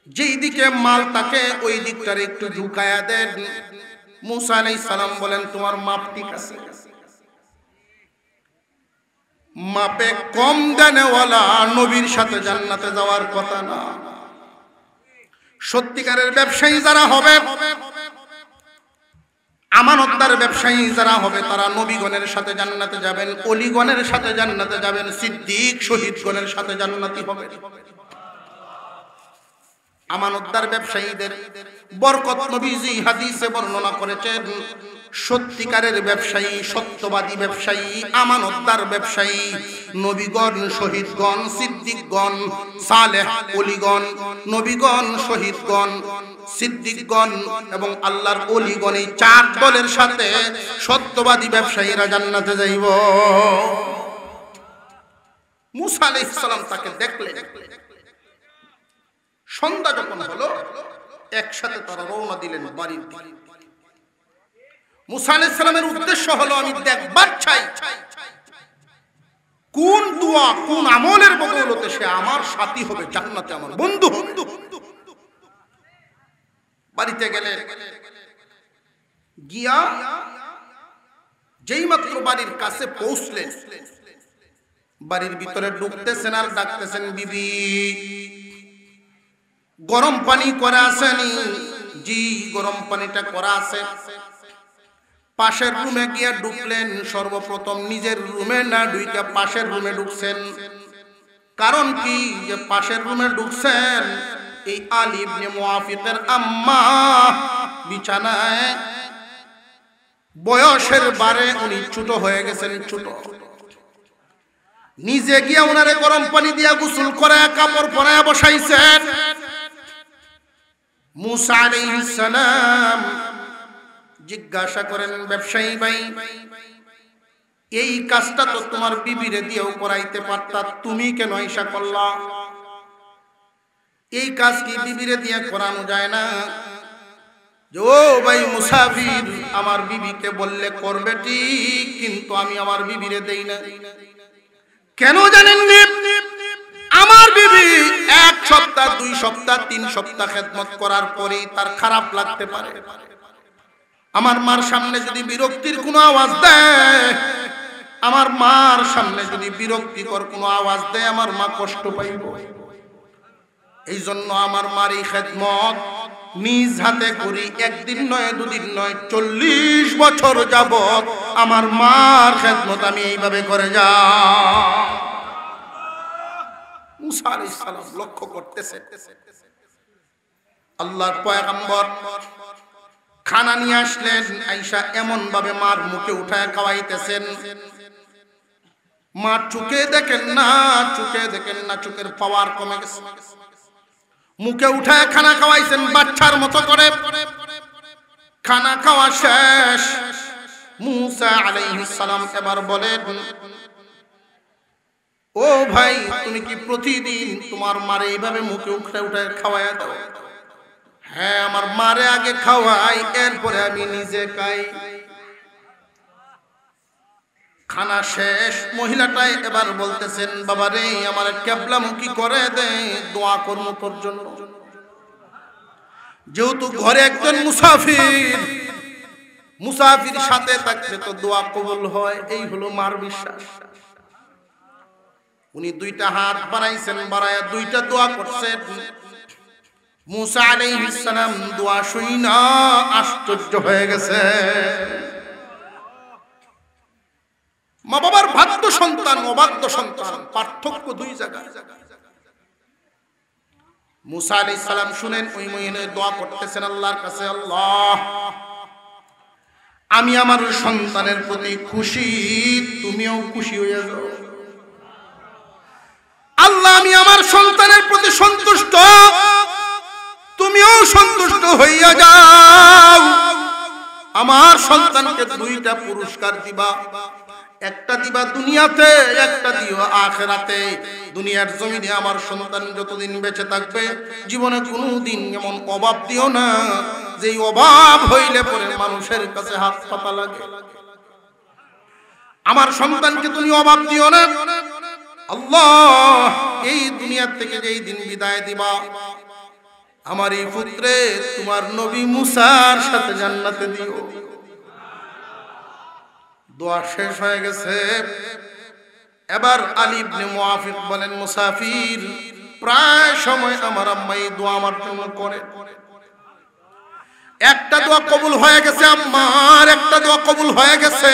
যেই দিকে মাল তাকে ওই দিকটার একটু ঝুঁকায়া দেন। মুসা আলাইহিস সালাম বলেন, তোমার মাপ ঠিক আছে? মাপে কম দেনেওয়ালা নবীর সাথে জান্নাতে যাওয়ার কথা না। সত্যিকারের ব্যবসায়ী যারা হবে, আমানতদার ব্যবসায়ী যারা হবে, তারা নবীগণের সাথে জান্নাতে যাবেন, অলিগণের সাথে জান্নাতে যাবেন, সিদ্দিক শহীদগণের সাথে জান্নাতি হবে। আমানতদার ব্যবসায়ীদের বরকত নবীজি হাদিসে বর্ণনা করেছেন। সত্যিকারের ব্যবসায়ী, সত্যবাদী ব্যবসায়ী, আমানতদার ব্যবসায়ী নবীগণ, শহীদগণ, সিদ্দিকগণ, সালেহ ওলিগণ, নবীগণ, শহীদগণ, সিদ্দিকগণ এবং আল্লাহর ওলিগণ, এই 4 দলের সাথে সত্যবাদী ব্যবসায়ীরা জান্নাতে যাইব। মুসা আলাইহিস সালাম তাকে দেখলেন। সন্ধ্যা যখন হলো, একসাথে তারা রওনা দিলেন বাড়ির দিকে। মুসা আলাইহিস সালামের উদ্দেশ্য হলো, আমি দেখবার চাই কোন দোয়া, কোন আমলের বদৌলতে সে আমার সাথী হবে, জান্নাতে আমার বন্ধু হবে। বাড়িতে গেলেন, গিয়া যেই মাত্র বাড়ির কাছে পৌঁছলেন, বাড়ির ভিতরে ঢুকতেছেন আর ডাকতেছেন, বিবি গরম পানি করা আসেনি? জি গরম পানিটা করা আছে। পাশের রুমে গিয়া ঢুকলেন। সর্বপ্রথম নিজের রুমে না ঢুকে পাশের রুমে ঢুকছেন। কারণ কি যে পাশের রুমে ঢুকছেন, এই আলী ইবনে মুয়াফিকের আম্মা বিছানায়, বয়সের বারে উনি ছোট হয়ে গেছেন, ছোট। নিজে গিয়া ওনারে গরম পানি দিয়া গোসল করায় কাপড় পরায়া বসাইছেন। মুসা আলাইহিস সালাম জিজ্ঞাসা করেন, ব্যবসায়ী ভাই, এই কাজটা তো তোমার বিবিরে দিয়েও করাইতে পারতা, তুমি কেন আইসা করলা? এই কাজ কি বিবিরে দিয়ে করানো যায় না? ও ভাই মুসাফির, আমার বিবিকে বললে করবে ঠিক, কিন্তু আমি আমার বিবিরে দেই না। কেন জানেন? আমার বিবি 1 সপ্তাহ 2 সপ্তাহ 3 সপ্তাহ খেদমত করার পরেই তার খারাপ লাগতে পারে। আমার মার সামনে যদি বিরক্তির কোনো আওয়াজ দেয়, আমার মার সামনে যদি বিরক্তিকর কোনো আওয়াজ দেয়, আমার মা কষ্ট পাইব। এই জন্য আমার মার এই খেদমত নিজ হাতে করি, একদিন নয় 2 দিন নয়, 40 বছর যাবত আমার মার খেদমত আমি এইভাবে করে যাই। মুসা আলাইহিস সালাম লক্ষ্য করতেছে আল্লাহর পয়গম্বর খানা নিয়ে আসলেন, আয়েশা এমন ভাবে মার মুখে উঠায় খাওয়াইতেছেন, মা চুকে দেখেন না, চোখের পাওয়ার কমে গেছে। মুখে উঠায় খানা খাওয়াইছেন বাচ্চার মতো করে। খানা খাওয়া শেষ, মুসা আলাইহিস সালাম এবার বলেন, ও ভাই, তুমি কি প্রতিদিন তোমার মারে এইভাবে মুখে উঠায় খাওয়াইয়া দাও? হ্যাঁ, আমার মারে আগে খাওয়াই, এরপরে আমি নিজে খাই। খানা শেষ, মহিলাটাই এবার বলতেছেন, বাবা রে, আমার কেবলামুখী করে দে, দোয়া করবো তোর জন্য। যেহেতু ঘরে একজন মুসাফির সাথে থাকলে তো দোয়া কবুল হয়, এই হলো মার বিশ্বাস। উনি 2টা হাত বাড়াইছেন, বাড়ায়া 2টা দোয়া করছেন। মুসা আলাইহিস সালাম দোয়া শুইনা আশ্চর্য হয়ে গেছে। মা বাবার ভাগ্য সন্তান, অবাধ্য সন্তান, পার্থক্য 2 জায়গায়। মুসা আলাইহিস সালাম শুনেন, ওই মহিলা দোয়া করতেছেন আল্লাহর কাছে, আল্লাহ, আমি আমার সন্তানের প্রতি খুশি, তুমিও খুশি হয়ে যাও। আল্লাহ, আমি আমার সন্তানের প্রতি সন্তুষ্ট, তুমিও সন্তুষ্ট হইয়া যাও। আমার সন্তানকে 2টা পুরস্কার দিবা, একটা দিবা দুনিয়াতে, একটা দিও আখিরাতে। দুনিয়ার জমিনে আমার সন্তান যতদিন বেঁচে থাকবে, জীবনে কোনোদিন এমন অভাব দিও না যে অভাব হইলে পরে মানুষের কাছে হাত পাতা লাগে। আমার সন্তানকে তুমি অভাব দিও না আল্লাহ। এই দুনিয়া থেকে যেই দিন বিদায় দিবা, আমার এই পুত্রে তোমার নবী মুসার সাথে জান্নাতে দিও। দোয়া শেষ হয়ে গেছে। এবার আলী ইবনে মুআফিক বলেন, মুসাফির, প্রায় সময় আমার আম্মা এই দোয়া আমার জন্য করে। একটা দোয়া কবুল হয়ে গেছে আম্মার, একটা দোয়া কবুল হয়ে গেছে।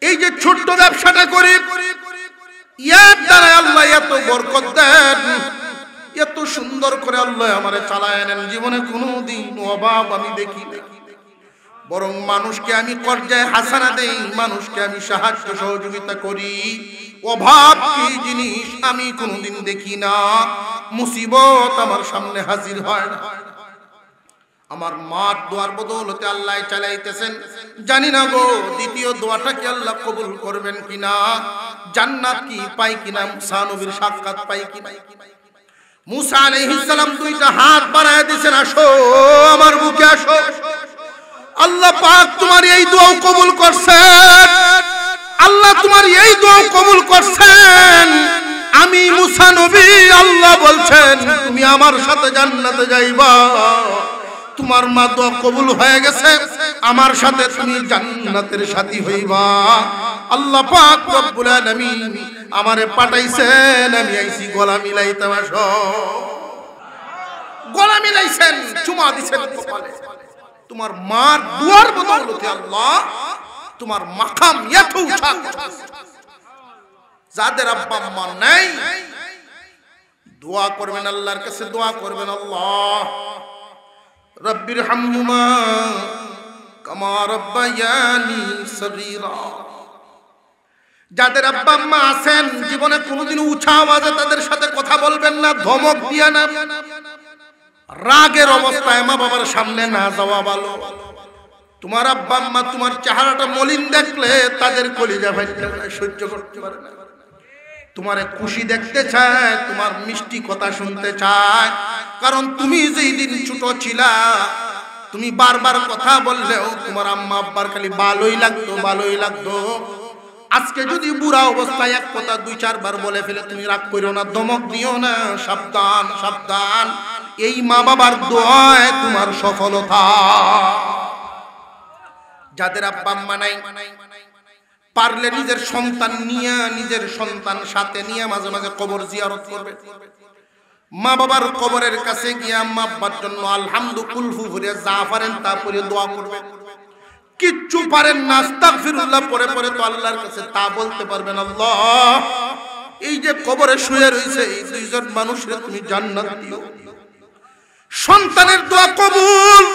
এই যে ছোট্ট ব্যবসাটা করি, এর দ্বারা আল্লাহ এত বরকত দেন, এত সুন্দর করে আল্লাহ আমারে চালায় নেন। জীবনে কোনোদিন অভাব আমি দেখি না, বরং মানুষকে আমি পর্যায়ে হাসানা দেই, মানুষকে আমি সাহায্য সহযোগিতা করি। অভাব কি জিনিস আমি কোনোদিন দেখি না, মুসিবত আমার সামনে হাজির হয় না। আমার মার দোয়ার বদৌলতে আল্লাহ চালাইতেছেন। জানি না গো, দ্বিতীয় দোয়াটা কি আল্লাহ কবুল করবেন কিনা, জান্নাত কি পাই কিনা, মুসা নবীর সাক্ষাৎ পাই কিনা। মুসা আলাইহিস সালাম 2টা হাত বাড়ায় দিয়েছেন, আসো আমার বুকে আসো। আল্লাহ পাক তোমার এই দোয়া কবুল করছেন, আল্লাহ তোমার এই দোয়া কবুল করছেন। আমি মুসা নবী, আল্লাহ বলছেন তুমি আমার সাথে জান্নাতে যাইবা। তোমার মা দোয়া কবুল হয়ে গেছে, আমার সাথে তুমি জান্নাতের সাথী হইবা। আল্লাহ পাক রব্বুল আলামিন আমারে পাঠাইছেন, আমি আইছি গলা মিলাইতে। আসো, গলা মিলাইছেন, চুমা দিছেন কপালে। তোমার মার দুয়ার বদৌলতে আল্লাহ তোমার মাকাম এত উঁচা। যাদের আব্বা আম্মা নাই, দোয়া করবেন আল্লাহর কাছে, দোয়া করবেন, আল্লাহ রব্বির হামহুমা কামা রাব্বায়ানি সগীরা। যাদের আব্বা আম্মা আছেন জীবনে কোনোদিন উঁচা আওয়াজে তাদের সাথে কথা বলবেন না, ধমক দিয়া না, রাগের অবস্থায় মা বাবার সামনে না যাওয়া ভালো। তোমার আব্বা আম্মা তোমার চেহারাটা মলিন দেখলে তাদের কলিজা ফাইটে সহ্য করতে পারে না। তোমারে খুশি দেখতে চায়, তোমার মিষ্টি কথা শুনতে চায়, কারণ তুমি যেই দিন ছোট ছিলা তুমি বারবার কথা বললেও তোমার আম্মা আব্বার খালি ভালোই লাগতো, ভালোই লাগতো। আজকে যদি বুড়া অবস্থায় এক কথা 2-4 বার বলে ফেলে তুমি রাগ করো না, ধমক দিও না, সাবধান সাবধান। এই মা বাবার দোয়ায় তোমার সফলতা। যাদের আব্বা আম্মা নাই পারলে নিজের সন্তান নিয়ে, নিজের সন্তান সাথে নিয়ে মাঝে মাঝে কবর জিয়ারত করবে। মা বাবার কবরের কাছে গিয়ে আম্মা আব্বার জন্য আলহামদু কুলফু ভরে যা পারেন তা পরে দোয়া করবে। কিচ্ছু পারেন না আস্তাগফিরুল্লাহ পরে পরে তো আল্লাহর কাছে তা বলতে পারবেন, আল্লাহ এই যে কবরে শুয়ে রয়েছে এই 2 জন মানুষের তুমি জান্নাত দিও। সন্তানের দোয়া কবুল।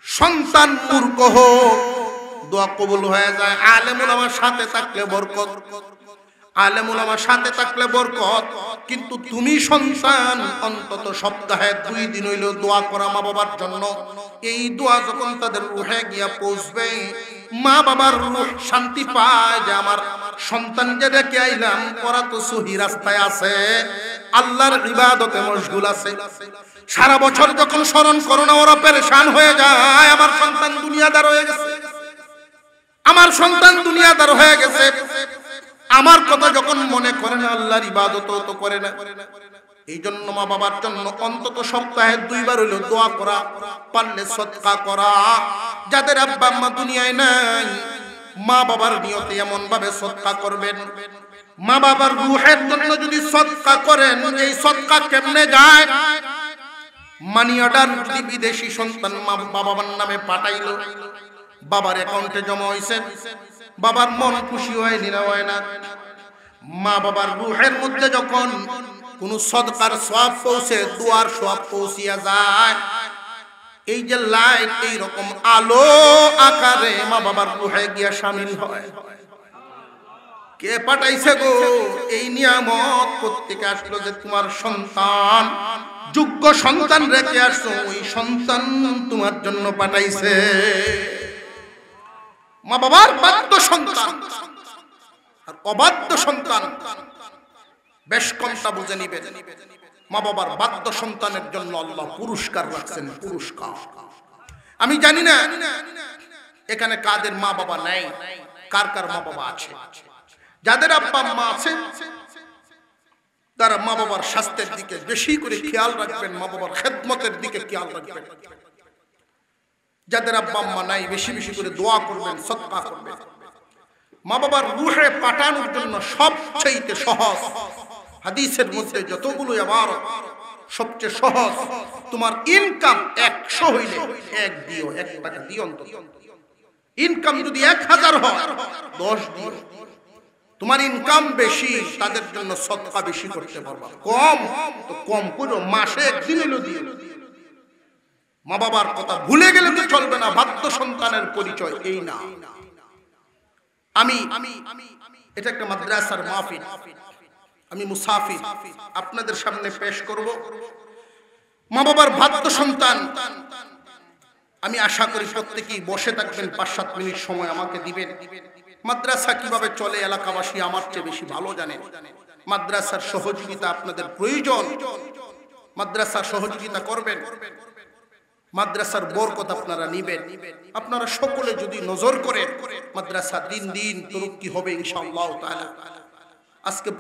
সন্তান মূর্খ হোক দোয়া কবুল হয়ে যায়। আলেম উলামার সাথে থাকলে বরকত, আলেম উলামার সাথে থাকলে বরকত। কিন্তু তুমি সন্তান অন্তত সপ্তাহে 2 দিন হইলেও দোয়া করা মা বাবার জন্য। এই দোয়া যখন তাদের রুহে গিয়া পৌঁছবে, মা বাবার রূহ শান্তি পায় যে আমার সন্তানকে রেখে আইলাম, ওরা তো সহি রাস্তায় আছে, আল্লাহর ইবাদতে মশগুল আছে। সারা বছর যখন স্মরণ করো না ওরা পেরেশান হয়ে যায়, আমার সন্তান দুনিয়াদার হয়ে গেছে, আমার সন্তান দুনিয়াদার হয়ে গেছে। আমার কথা যখন মনে করে না আল্লাহর ইবাদত তো করে না। এই জন্য মা বাবার জন্য অন্তত সপ্তাহে 2 বার হইলেও দোয়া করা, পারলে সদকা করা। যাদের আব্বা আম্মা দুনিয়ায় নাই মা বাবার নিয়তে এমন ভাবে সদকা করবেন, মা বাবার রূহের জন্য যদি সদকা করেন, এই সদকা কেমনে যায়? মানি অর্ডার যদি বিদেশি সন্তান মা বাবার নামে পাঠাইলো, বাবার অ্যাকাউন্টে জমা হইছে, বাবার মন খুশি হয় না হয় না? মা বাবার রূহের মধ্যে যখন কোন সদকার সওয়াব পৌঁছে, দুয়ার সওয়াব পৌঁছিয়া যায়, এই যে লাইট এই রকম আলো আকারে মা বাবার রূহে গিয়া শামিল হয়। কে পাঠাইছে গো? এই নিয়ামত প্রত্যেকে আসলো যে তোমার সন্তান, যোগ্য সন্তান রেখে আসছো, ওই সন্তান তোমার জন্য পাঠাইছে। মা বাবার বাধ্য সন্তান আর অবাধ্য সন্তান বেশ কমটা বুঝে নিবে। মা বাবার বাধ্য সন্তানের জন্য আল্লাহ পুরস্কার রাখছেন, পুরস্কার। আমি জানি না এখানে কাদের মা বাবা নাই, কার কার মা বাবা আছে। যাদের আব্বা মা আছে তারা মা বাবার স্বাস্থ্যের দিকে বেশি করে খেয়াল রাখবেন, মা বাবার খেদমতের দিকে খেয়াল রাখবেন। যাদের আব্বা আম্মা নাই বেশি বেশি করে দোয়া করবেন, সদকা করবেন। মা বাবার রূহে পাঠানোর জন্য সবচেয়ে সহজ হাদিসের মধ্যে যতগুলো ইবারত, সবচেয়ে সহজ, তোমার ইনকাম 100 হইলে 1 দিও, 1 টাকা দিও অন্তত। ইনকাম যদি 1000 হয় 10 দিও। তোমার ইনকাম বেশি তাদের জন্য সদকা বেশি করতে পারবা, কম তো কম করো, মাসে 1 দিন হইলো দিও। মা বাবার কথা ভুলে গেলে তো চলবে না। বাধ্য সন্তানের পরিচয় এই না। আমি এটা একটা মাদ্রাসার মাহফিল, আমি মুসাফির, আপনাদের সামনে পেশ করব মা বাবার বাধ্য সন্তান। আমি আশা করি প্রত্যেকেই বসে থাকবেন, 5-7 মিনিট সময় আমাকে দিবেন। মাদ্রাসা কিভাবে চলে এলাকাবাসী আমার চেয়ে বেশি ভালো জানেন। মাদ্রাসার সহযোগিতা আপনাদের প্রয়োজন, মাদ্রাসার সহযোগিতা করবেন, মাদ্রাসার বরকত আপনারা নিবেন। আপনারা সকলে যদি নজর করেন মাদ্রাসা দিন দিন তরক্কি হবে ইনশাআল্লাহ তাআলা। আজকে